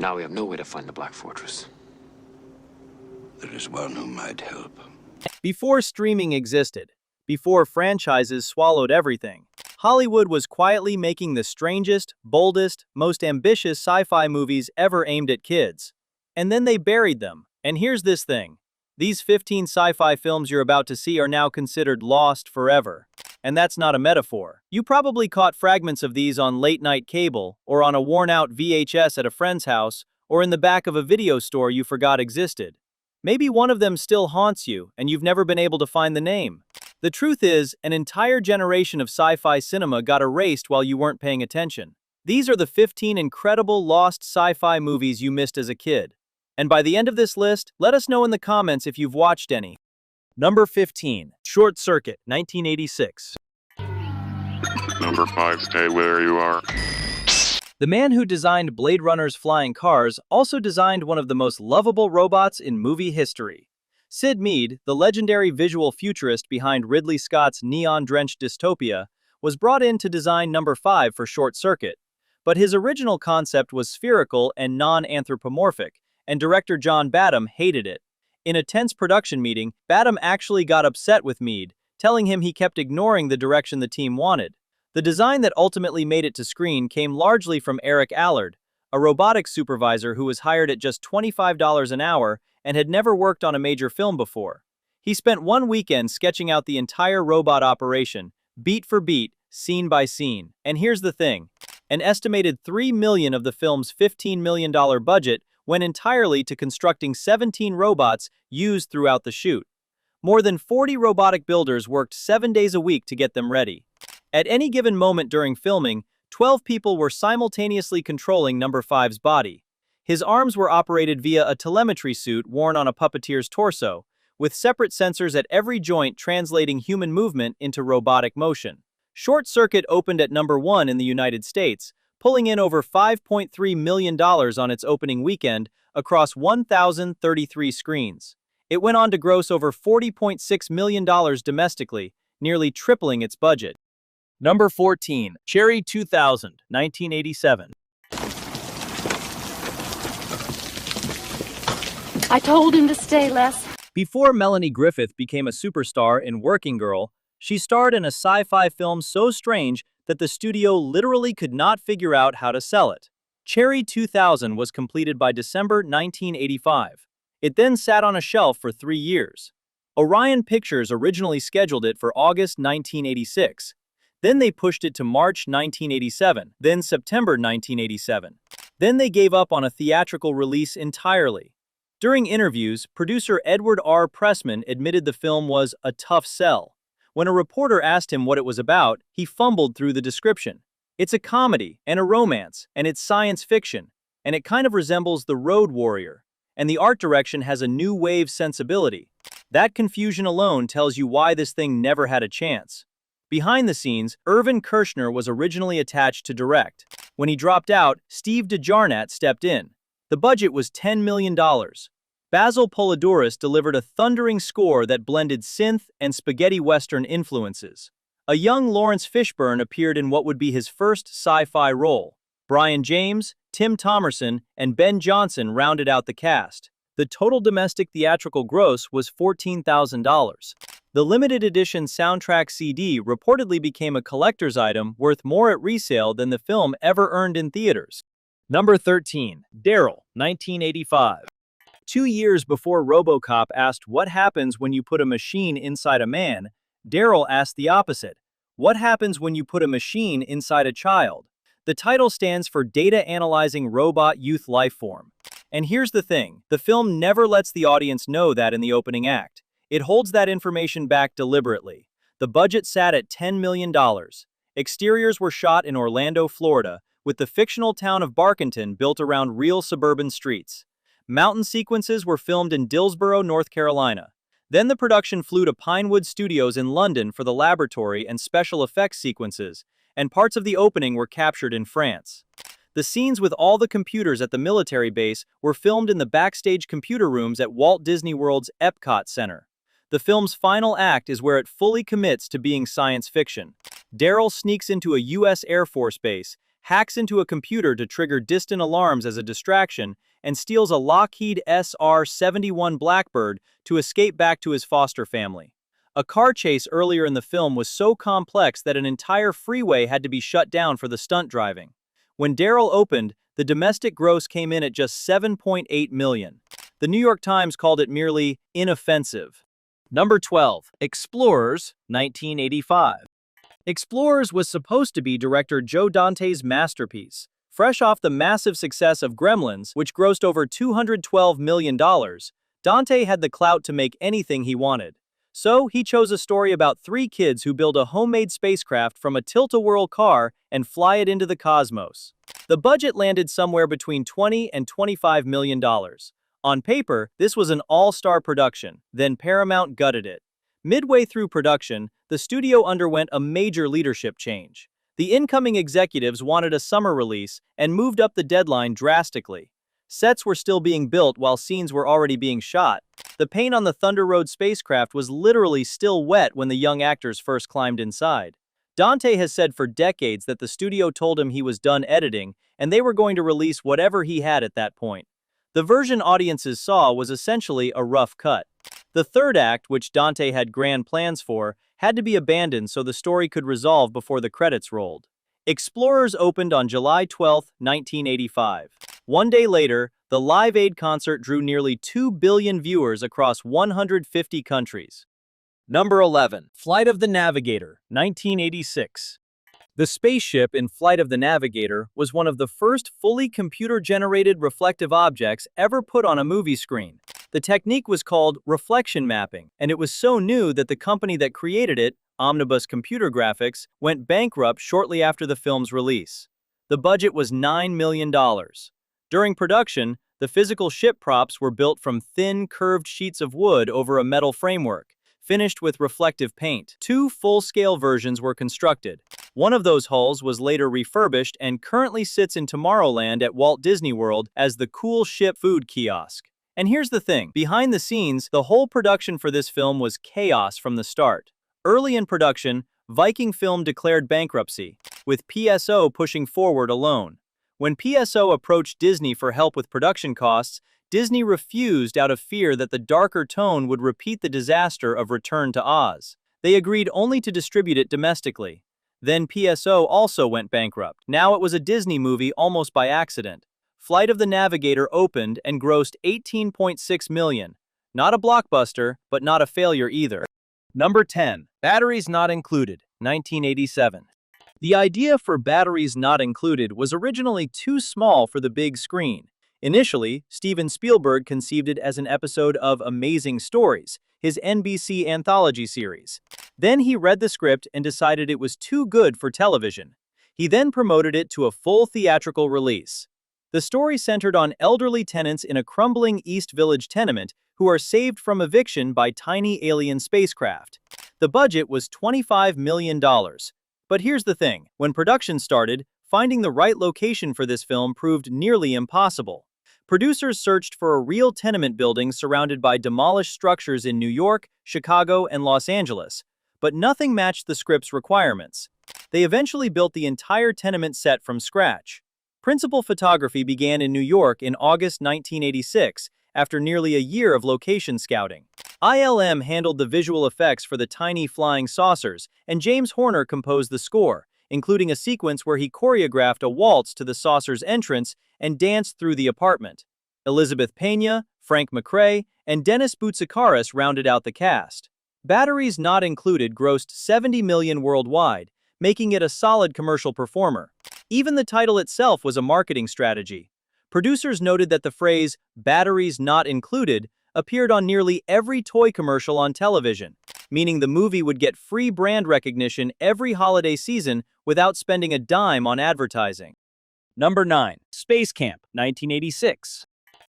Now we have no way to find the Black Fortress. There is one who might help. Before streaming existed, before franchises swallowed everything, Hollywood was quietly making the strangest, boldest, most ambitious sci-fi movies ever aimed at kids. And then they buried them. And here's this thing. These 15 sci-fi films you're about to see are now considered lost forever. And that's not a metaphor. You probably caught fragments of these on late-night cable, or on a worn-out VHS at a friend's house, or in the back of a video store you forgot existed. Maybe one of them still haunts you, and you've never been able to find the name. The truth is, an entire generation of sci-fi cinema got erased while you weren't paying attention. These are the 15 incredible lost sci-fi movies you missed as a kid. And by the end of this list, let us know in the comments if you've watched any. Number 15. Short Circuit, 1986. Number 5, stay where you are. The man who designed Blade Runner's flying cars also designed one of the most lovable robots in movie history. Sid Mead, the legendary visual futurist behind Ridley Scott's neon-drenched dystopia, was brought in to design number 5 for Short Circuit. But his original concept was spherical and non-anthropomorphic, and director John Badham hated it. In a tense production meeting, Badham actually got upset with Mead, telling him he kept ignoring the direction the team wanted. The design that ultimately made it to screen came largely from Eric Allard, a robotics supervisor who was hired at just $25 an hour and had never worked on a major film before. He spent one weekend sketching out the entire robot operation, beat for beat, scene by scene. And here's the thing. An estimated $3 million of the film's $15 million budget went entirely to constructing 17 robots used throughout the shoot. More than 40 robotic builders worked 7 days a week to get them ready. At any given moment during filming, 12 people were simultaneously controlling number 5's body. His arms were operated via a telemetry suit worn on a puppeteer's torso, with separate sensors at every joint translating human movement into robotic motion. Short Circuit opened at number 1 in the United States, pulling in over $5.3 million on its opening weekend across 1,033 screens. It went on to gross over $40.6 million domestically, nearly tripling its budget. Number 14. Cherry 2000, 1987. I told him to stay, Les. Before Melanie Griffith became a superstar in Working Girl, she starred in a sci-fi film so strange that the studio literally could not figure out how to sell it. Cherry 2000 was completed by December 1985. It then sat on a shelf for 3 years. Orion Pictures originally scheduled it for August 1986. Then they pushed it to March 1987, then September 1987. Then they gave up on a theatrical release entirely. During interviews, producer Edward R. Pressman admitted the film was a tough sell. When a reporter asked him what it was about, he fumbled through the description. It's a comedy and a romance, and it's science fiction, and it kind of resembles The Road Warrior. And the art direction has a new wave sensibility. That confusion alone tells you why this thing never had a chance. Behind the scenes, Irvin Kershner was originally attached to direct. When he dropped out, Steve DeJarnat stepped in. The budget was $10 million. Basil Polidorus delivered a thundering score that blended synth and spaghetti western influences. A young Lawrence Fishburne appeared in what would be his first sci-fi role. Brian James, Tim Thomerson, and Ben Johnson rounded out the cast. The total domestic theatrical gross was $14,000. The limited edition soundtrack CD reportedly became a collector's item worth more at resale than the film ever earned in theaters. Number 13. D.A.R.Y.L, 1985. 2 years before RoboCop asked what happens when you put a machine inside a man, D.A.R.Y.L asked the opposite. What happens when you put a machine inside a child? The title stands for Data Analyzing Robot Youth Lifeform. And here's the thing, the film never lets the audience know that in the opening act. It holds that information back deliberately. The budget sat at $10 million. Exteriors were shot in Orlando, Florida, with the fictional town of Barkenton built around real suburban streets. Mountain sequences were filmed in Dillsboro, North Carolina. Then the production flew to Pinewood Studios in London for the laboratory and special effects sequences, and parts of the opening were captured in France. The scenes with all the computers at the military base were filmed in the backstage computer rooms at Walt Disney World's Epcot Center. The film's final act is where it fully commits to being science fiction. D.A.R.Y.L sneaks into a U.S. Air Force base, hacks into a computer to trigger distant alarms as a distraction, and steals a Lockheed SR-71 Blackbird to escape back to his foster family. A car chase earlier in the film was so complex that an entire freeway had to be shut down for the stunt driving. When D.A.R.Y.L opened, the domestic gross came in at just $7.8 million. The New York Times called it merely inoffensive. Number 12. Explorers, 1985. Explorers was supposed to be director Joe Dante's masterpiece. Fresh off the massive success of Gremlins, which grossed over $212 million, Dante had the clout to make anything he wanted. So, he chose a story about three kids who build a homemade spacecraft from a tilt-a-whirl car and fly it into the cosmos. The budget landed somewhere between $20 and $25 million. On paper, this was an all-star production, then Paramount gutted it. Midway through production, the studio underwent a major leadership change. The incoming executives wanted a summer release and moved up the deadline drastically. Sets were still being built while scenes were already being shot. The paint on the Thunder Road spacecraft was literally still wet when the young actors first climbed inside. Dante has said for decades that the studio told him he was done editing and they were going to release whatever he had at that point. The version audiences saw was essentially a rough cut. The third act, which Dante had grand plans for, had to be abandoned so the story could resolve before the credits rolled. Explorers opened on July 12, 1985. One day later, the Live Aid concert drew nearly 2 billion viewers across 150 countries. Number 11. Flight of the Navigator, 1986. The spaceship in Flight of the Navigator was one of the first fully computer-generated reflective objects ever put on a movie screen. The technique was called reflection mapping, and it was so new that the company that created it, Omnibus Computer Graphics, went bankrupt shortly after the film's release. The budget was $9 million. During production, the physical ship props were built from thin, curved sheets of wood over a metal framework, finished with reflective paint. Two full-scale versions were constructed. One of those hulls was later refurbished and currently sits in Tomorrowland at Walt Disney World as the Cool Ship food kiosk. And here's the thing, behind the scenes, the whole production for this film was chaos from the start. Early in production, Viking Film declared bankruptcy, with PSO pushing forward alone. When PSO approached Disney for help with production costs, Disney refused out of fear that the darker tone would repeat the disaster of Return to Oz. They agreed only to distribute it domestically. Then PSO also went bankrupt. Now it was a Disney movie almost by accident. Flight of the Navigator opened and grossed $18.6 million. Not a blockbuster, but not a failure either. Number 10. Batteries Not Included, 1987. The idea for Batteries Not Included was originally too small for the big screen. Initially, Steven Spielberg conceived it as an episode of Amazing Stories, his NBC anthology series. Then he read the script and decided it was too good for television. He then promoted it to a full theatrical release. The story centered on elderly tenants in a crumbling East Village tenement who are saved from eviction by tiny alien spacecraft. The budget was $25 million. But here's the thing, when production started, finding the right location for this film proved nearly impossible. Producers searched for a real tenement building surrounded by demolished structures in New York, Chicago, and Los Angeles, but nothing matched the script's requirements. They eventually built the entire tenement set from scratch. Principal photography began in New York in August 1986, after nearly a year of location scouting. ILM handled the visual effects for the tiny flying saucers, and James Horner composed the score, including a sequence where he choreographed a waltz to the saucer's entrance and danced through the apartment. Elizabeth Pena, Frank McRae, and Dennis Boutsikaris rounded out the cast. Batteries Not Included grossed $70 million worldwide, making it a solid commercial performer. Even the title itself was a marketing strategy. Producers noted that the phrase, "batteries not included," appeared on nearly every toy commercial on television, meaning the movie would get free brand recognition every holiday season without spending a dime on advertising. Number 9. Space Camp, 1986.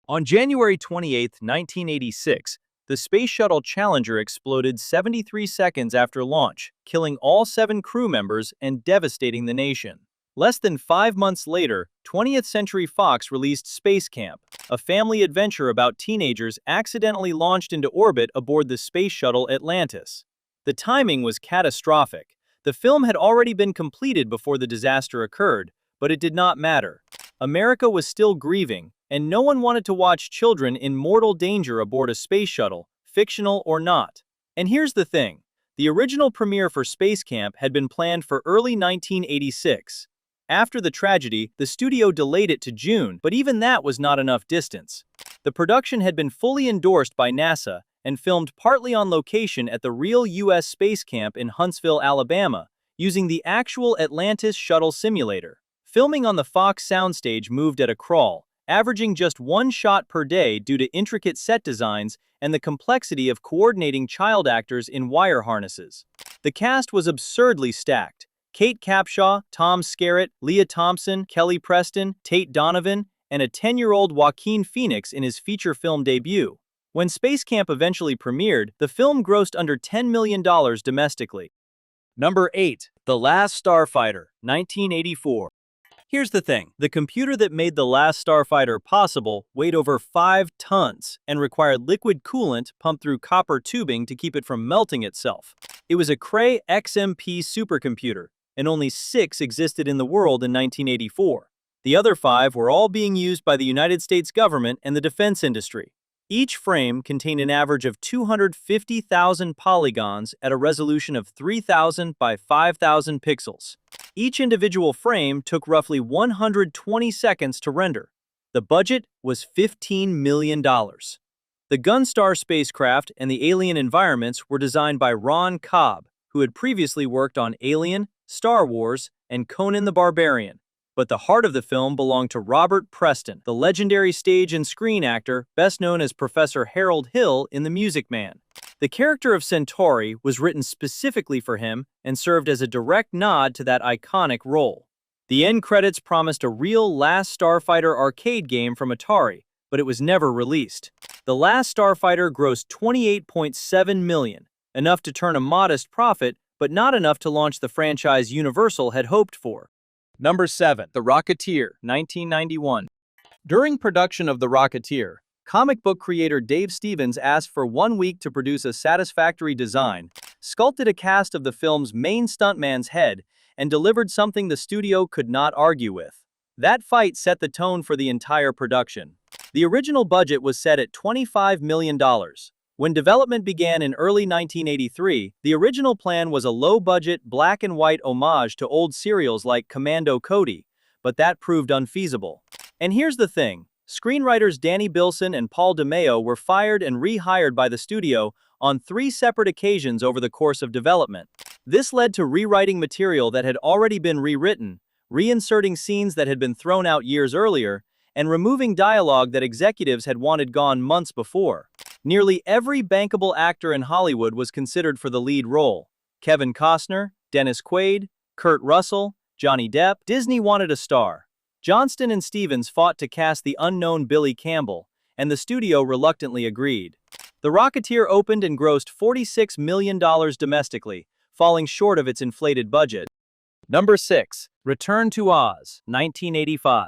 On January 28, 1986, the Space Shuttle Challenger exploded 73 seconds after launch, killing all 7 crew members and devastating the nation. Less than 5 months later, 20th Century Fox released Space Camp, a family adventure about teenagers accidentally launched into orbit aboard the space shuttle Atlantis. The timing was catastrophic. The film had already been completed before the disaster occurred, But it did not matter. America was still grieving, and no one wanted to watch children in mortal danger aboard a space shuttle, fictional or not. And here's the thing. The original premiere for Space Camp had been planned for early 1986. After the tragedy, the studio delayed it to June, but even that was not enough distance. The production had been fully endorsed by NASA and filmed partly on location at the real U.S. Space Camp in Huntsville, Alabama, using the actual Atlantis shuttle simulator. Filming on the Fox soundstage moved at a crawl, averaging just one shot per day due to intricate set designs and the complexity of coordinating child actors in wire harnesses. The cast was absurdly stacked. Kate Capshaw, Tom Skerritt, Leah Thompson, Kelly Preston, Tate Donovan, and a 10-year-old Joaquin Phoenix in his feature film debut. When Space Camp eventually premiered, the film grossed under $10 million domestically. Number 8. The Last Starfighter, 1984. Here's the thing. The computer that made The Last Starfighter possible weighed over 5 tons and required liquid coolant pumped through copper tubing to keep it from melting itself. It was a Cray XMP supercomputer, and only 6 existed in the world in 1984. The other 5 were all being used by the United States government and the defense industry. Each frame contained an average of 250,000 polygons at a resolution of 3,000 by 5,000 pixels. Each individual frame took roughly 120 seconds to render. The budget was $15 million. The Gunstar spacecraft and the alien environments were designed by Ron Cobb, who had previously worked on Alien, Star Wars, and Conan the Barbarian. But the heart of the film belonged to Robert Preston, the legendary stage and screen actor best known as Professor Harold Hill in The Music Man. The character of Centauri was written specifically for him and served as a direct nod to that iconic role. The end credits promised a real Last Starfighter arcade game from Atari, but it was never released. The Last Starfighter grossed $28.7 million, enough to turn a modest profit, but not enough to launch the franchise Universal had hoped for. Number 7. The Rocketeer, 1991. During production of The Rocketeer, comic book creator Dave Stevens asked for 1 week to produce a satisfactory design, sculpted a cast of the film's main stuntman's head, and delivered something the studio could not argue with. That fight set the tone for the entire production. The original budget was set at $25 million. When development began in early 1983, the original plan was a low-budget, black-and-white homage to old serials like Commando Cody, but that proved unfeasible. And here's the thing. Screenwriters Danny Bilson and Paul DeMeo were fired and rehired by the studio on 3 separate occasions over the course of development. This led to rewriting material that had already been rewritten, reinserting scenes that had been thrown out years earlier, and removing dialogue that executives had wanted gone months before. Nearly every bankable actor in Hollywood was considered for the lead role. Kevin Costner, Dennis Quaid, Kurt Russell, Johnny Depp. Disney wanted a star. Johnston and Stevens fought to cast the unknown Billy Campbell, and the studio reluctantly agreed. The Rocketeer opened and grossed $46 million domestically, falling short of its inflated budget. Number 6. Return to Oz, 1985.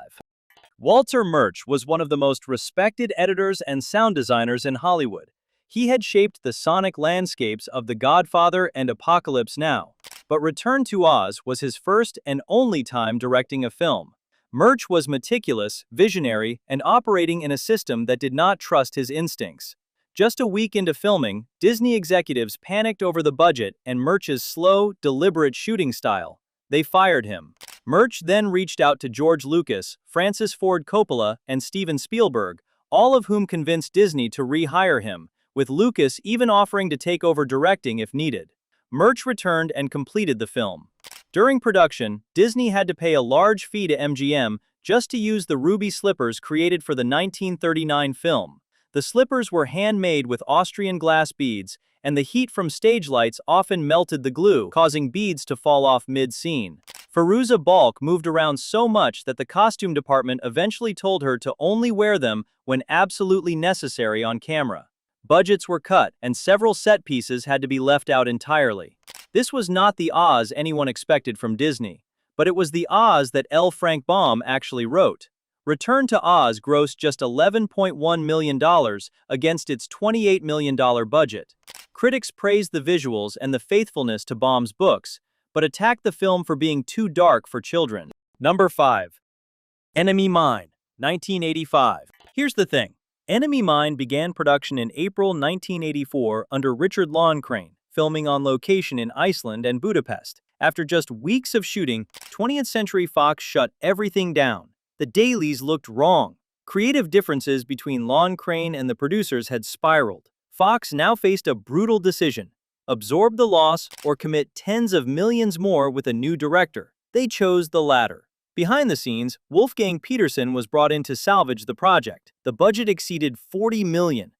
Walter Murch was one of the most respected editors and sound designers in Hollywood. He had shaped the sonic landscapes of The Godfather and Apocalypse Now. But Return to Oz was his first and only time directing a film. Murch was meticulous, visionary, and operating in a system that did not trust his instincts. Just a week into filming, Disney executives panicked over the budget and Murch's slow, deliberate shooting style. They fired him. Murch then reached out to George Lucas, Francis Ford Coppola, and Steven Spielberg, all of whom convinced Disney to rehire him, with Lucas even offering to take over directing if needed. Murch returned and completed the film. During production, Disney had to pay a large fee to MGM just to use the ruby slippers created for the 1939 film. The slippers were handmade with Austrian glass beads, and the heat from stage lights often melted the glue, causing beads to fall off mid-scene. Fairuza Balk moved around so much that the costume department eventually told her to only wear them when absolutely necessary on camera. Budgets were cut, and several set pieces had to be left out entirely. This was not the Oz anyone expected from Disney, but it was the Oz that L. Frank Baum actually wrote. Return to Oz grossed just $11.1 million against its $28 million budget. Critics praised the visuals and the faithfulness to Baum's books, but attacked the film for being too dark for children. Number 5. Enemy Mine, 1985. Here's the thing. Enemy Mine began production in April 1984 under Richard Loncraine, filming on location in Iceland and Budapest. After just weeks of shooting, 20th Century Fox shut everything down. The dailies looked wrong. Creative differences between Loncraine and the producers had spiraled. Fox now faced a brutal decision: absorb the loss or commit tens of millions more with a new director. They chose the latter. Behind the scenes, Wolfgang Petersen was brought in to salvage the project. The budget exceeded $40 million.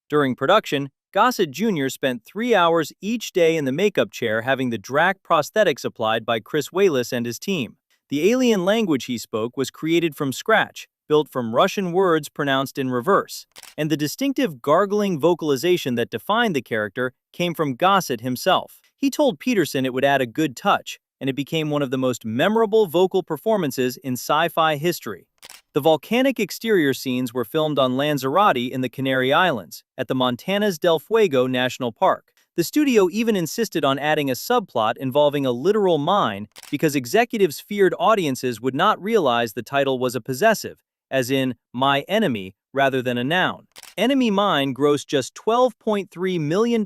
During production, Gossett Jr. spent 3 hours each day in the makeup chair having the Drac prosthetics applied by Chris Walas and his team. The alien language he spoke was created from scratch, built from Russian words pronounced in reverse, and the distinctive gargling vocalization that defined the character came from Gossett himself. He told Petersen it would add a good touch, and it became one of the most memorable vocal performances in sci-fi history. The volcanic exterior scenes were filmed on Lanzarote in the Canary Islands, at the Montañas del Fuego National Park. The studio even insisted on adding a subplot involving a literal mine because executives feared audiences would not realize the title was a possessive, as in my enemy, rather than a noun. Enemy Mine grossed just $12.3 million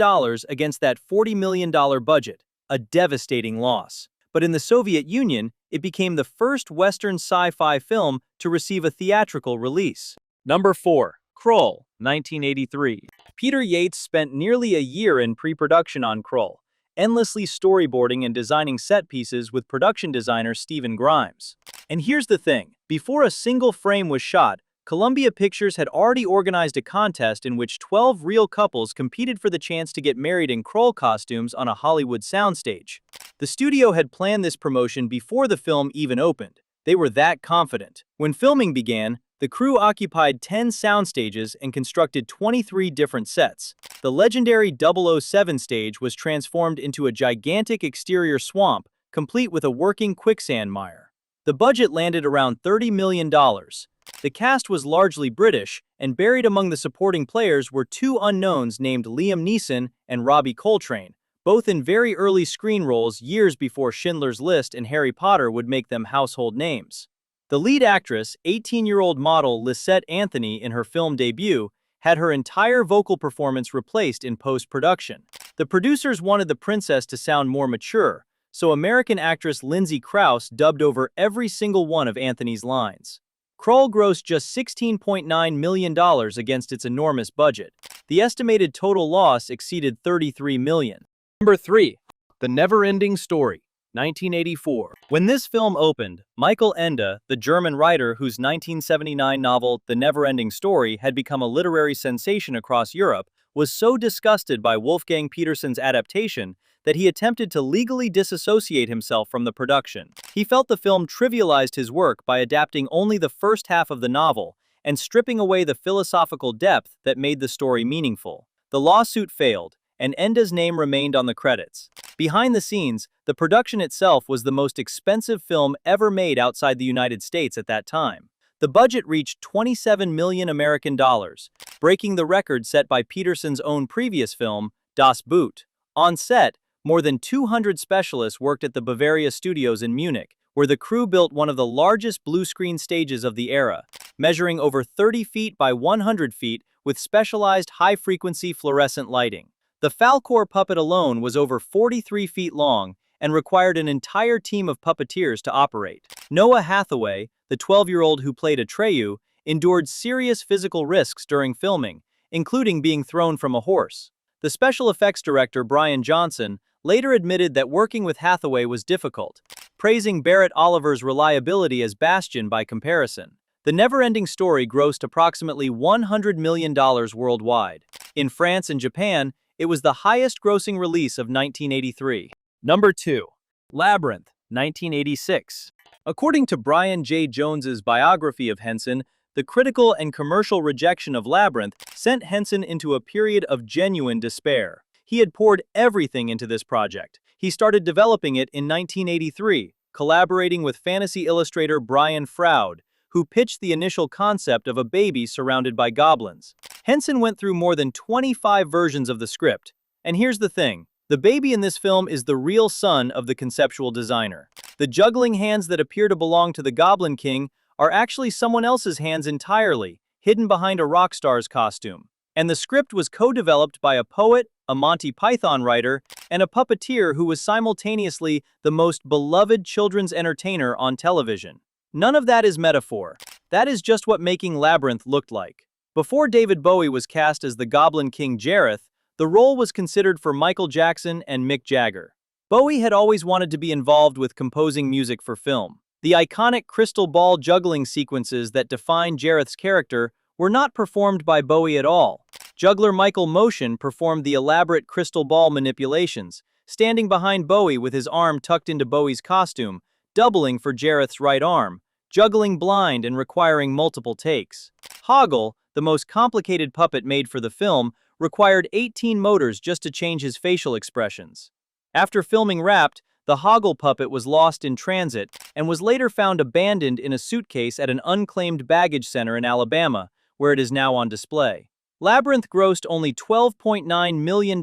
against that $40 million budget, a devastating loss. But in the Soviet Union, it became the first Western sci-fi film to receive a theatrical release. Number 4. Krull, 1983. Peter Yates spent nearly a year in pre-production on Krull, endlessly storyboarding and designing set pieces with production designer Stephen Grimes. And here's the thing, before a single frame was shot, Columbia Pictures had already organized a contest in which 12 real couples competed for the chance to get married in Krull costumes on a Hollywood soundstage. The studio had planned this promotion before the film even opened. They were that confident. When filming began, the crew occupied 10 soundstages and constructed 23 different sets. The legendary 007 stage was transformed into a gigantic exterior swamp, complete with a working quicksand mire. The budget landed around $30 million. The cast was largely British, and buried among the supporting players were two unknowns named Liam Neeson and Robbie Coltrane, both in very early screen roles years before Schindler's List and Harry Potter would make them household names. The lead actress, 18-year-old model Lisette Anthony in her film debut, had her entire vocal performance replaced in post-production. The producers wanted the princess to sound more mature, so American actress Lindsay Krause dubbed over every single one of Anthony's lines. Krull grossed just $16.9 million against its enormous budget. The estimated total loss exceeded $33 million. Number 3. The NeverEnding Story, 1984. When this film opened, Michael Ende, the German writer whose 1979 novel The NeverEnding Story had become a literary sensation across Europe, was so disgusted by Wolfgang Petersen's adaptation that he attempted to legally disassociate himself from the production. He felt the film trivialized his work by adapting only the first half of the novel and stripping away the philosophical depth that made the story meaningful. The lawsuit failed, and Enda's name remained on the credits. Behind the scenes, the production itself was the most expensive film ever made outside the United States at that time. The budget reached $27 million American dollars, breaking the record set by Petersen's own previous film, Das Boot. On set, more than 200 specialists worked at the Bavaria Studios in Munich, where the crew built one of the largest blue-screen stages of the era, measuring over 30 feet by 100 feet with specialized high-frequency fluorescent lighting. The Falkor puppet alone was over 43 feet long and required an entire team of puppeteers to operate. Noah Hathaway, the 12-year-old who played Atreyu, endured serious physical risks during filming, including being thrown from a horse. The special effects director Brian Johnson later admitted that working with Hathaway was difficult, praising Barrett Oliver's reliability as Bastian by comparison. The NeverEnding Story grossed approximately $100 million worldwide. In France and Japan, it was the highest-grossing release of 1983. Number 2. Labyrinth, 1986. According to Brian J. Jones's biography of Henson, the critical and commercial rejection of Labyrinth sent Henson into a period of genuine despair. He had poured everything into this project. He started developing it in 1983, collaborating with fantasy illustrator Brian Froud, who pitched the initial concept of a baby surrounded by goblins. Henson went through more than 25 versions of the script. And here's the thing, The baby in this film is the real son of the conceptual designer. The juggling hands that appear to belong to the Goblin King are actually someone else's hands entirely, hidden behind a rock star's costume. And the script was co-developed by a poet, a Monty Python writer, and a puppeteer who was simultaneously the most beloved children's entertainer on television. None of that is metaphor. That is just what making Labyrinth looked like. Before David Bowie was cast as the Goblin King Jareth, the role was considered for Michael Jackson and Mick Jagger. Bowie had always wanted to be involved with composing music for film. The iconic crystal ball juggling sequences that define Jareth's character were not performed by Bowie at all. Juggler Michael Motion performed the elaborate crystal ball manipulations, standing behind Bowie with his arm tucked into Bowie's costume, doubling for Jareth's right arm, juggling blind and requiring multiple takes. Hoggle, the most complicated puppet made for the film, required 18 motors just to change his facial expressions. After filming Wrapped, the Hoggle puppet was lost in transit and was later found abandoned in a suitcase at an unclaimed baggage center in Alabama, where it is now on display. Labyrinth grossed only $12.9 million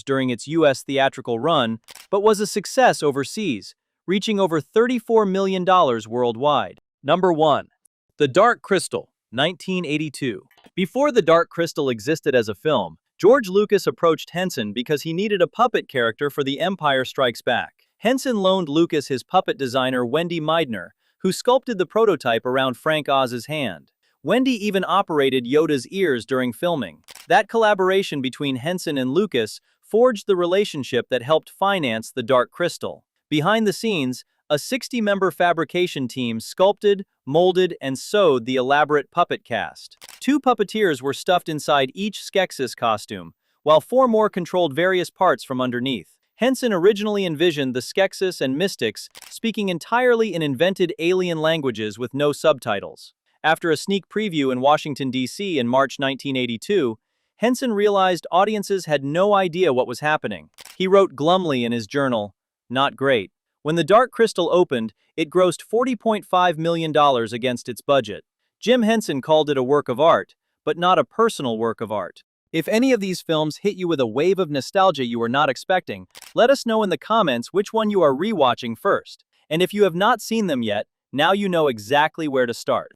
during its U.S. theatrical run, but was a success overseas, reaching over $34 million worldwide. Number 1. The Dark Crystal, 1982. Before The Dark Crystal existed as a film, George Lucas approached Henson because he needed a puppet character for The Empire Strikes Back. Henson loaned Lucas his puppet designer Wendy Meidner, who sculpted the prototype around Frank Oz's hand. Wendy even operated Yoda's ears during filming. That collaboration between Henson and Lucas forged the relationship that helped finance The Dark Crystal. Behind the scenes, a 60-member fabrication team sculpted, molded, and sewed the elaborate puppet cast. 2 puppeteers were stuffed inside each Skeksis costume, while 4 more controlled various parts from underneath. Henson originally envisioned the Skeksis and Mystics speaking entirely in invented alien languages with no subtitles. After a sneak preview in Washington, D.C. in March 1982, Henson realized audiences had no idea what was happening. He wrote glumly in his journal, "Not great." When The Dark Crystal opened, it grossed $40.5 million against its budget. Jim Henson called it a work of art, but not a personal work of art. If any of these films hit you with a wave of nostalgia you were not expecting, let us know in the comments which one you are rewatching first. And if you have not seen them yet, now you know exactly where to start.